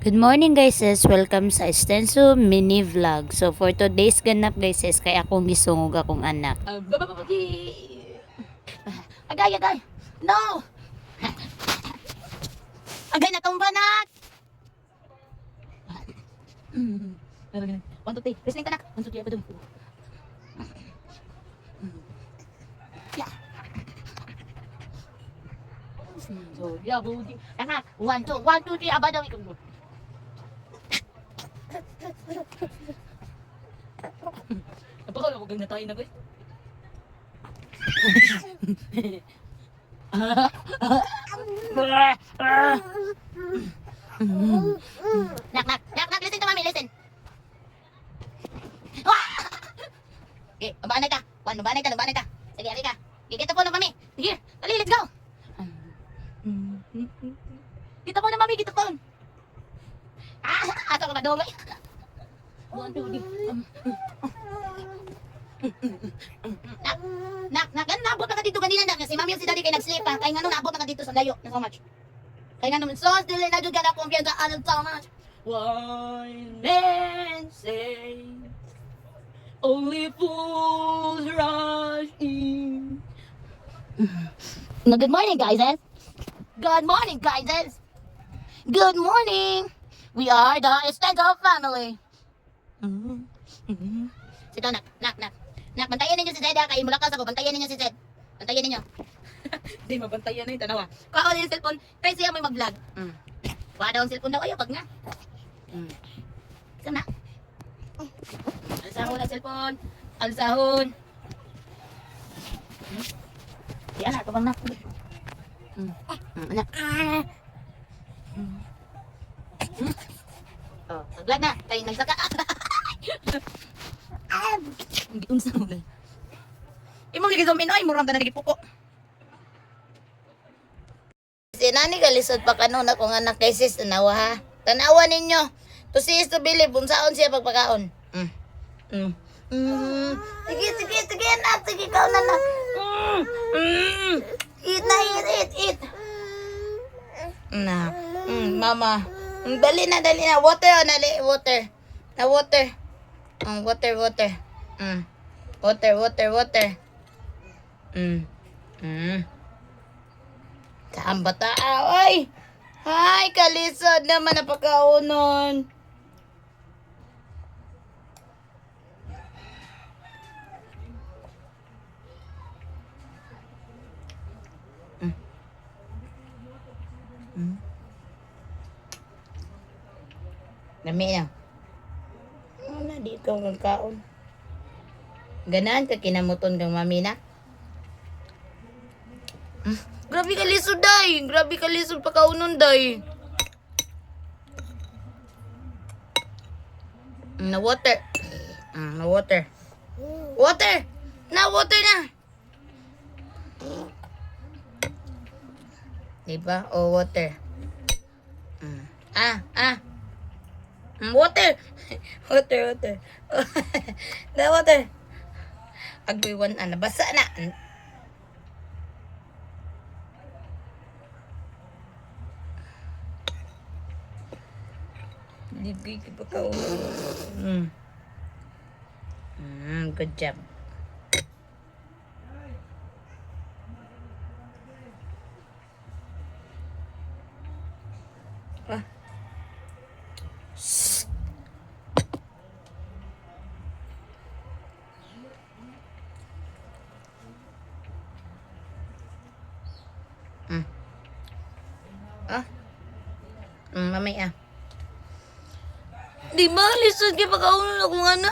Good morning guys sis, welcome sa Extenso mini vlog. So for today's ganap guys sis, kay akong gisungog akong anak. Agay. No! Agay na tong banak! 1, 2, 3. Listening ka na. 1, 2, 3. Apa dun? Yeah. So, yeah, budi. Tanga. 1, 2, 3. Aba daw ikaw. Napaka ako ganda tayo na guys. Nak, listen to mommy, listen. Okay, mabanay ka. Mabanay ka. Sige, halika. Gigita po ng mami. Sige, dali, let's go. Kita po ng mami, kita po. Ato ka ba doon? 1, 2, 3. Nak, naabot na ka dito kanina nak. Si mami yung si daddy kay nag-sleep ha. Kaya nga nung naabot na ka dito sa layo. Na so much. Kaya nga naman, so still na dyan ka na kumpiyansa. Anong so much? Why men say only fools rush in. Good morning guys. Good morning. We are the Extendo family. Sit down, nak. Nak, bantayan ninyo si Zed ha. Kaya mulakas ako, bantayan ninyo si Zed. Bantayan ninyo. Hindi, mabantayan na yung tanawa. Kuha ko yung cellphone. Kaya siya may mag-vlog. Kuha daw ang cellphone daw. Ayaw, pag nga. Sana. Alsahon ang cellphone. Alsahon. Di anak, kapag nak. Anak. Oh, mag-vlog na. Kaya nagsaka. Hindi unsa mo na. Imong ligizom inoy, murang na nagipuko. Si nani kalisod pa kanon akong anak kay sis, tanawa ha. Tanawa ninyo. To sis to believe, unsaon siya pagpakaon. Sige anak, sige ka na anak. Eat. Na. Mama. Dali na. Water. Water. Water. Saan ba tao? Ay! Ay, kalisod naman na pagkaunon. Dami na. Ano, di ikaw kagkaon. Ganaan ka kinamuton kang mami na? Grabe ka lisod, day. Grabe ka lisod pa kaunon, day. Na water. Water. Na water na. Diba? O water. Water. Na water. Agwiwan basa na. Libig pa ka. Good job. Mamaya. Di ba, lisod kayo pagkaunan akong anak?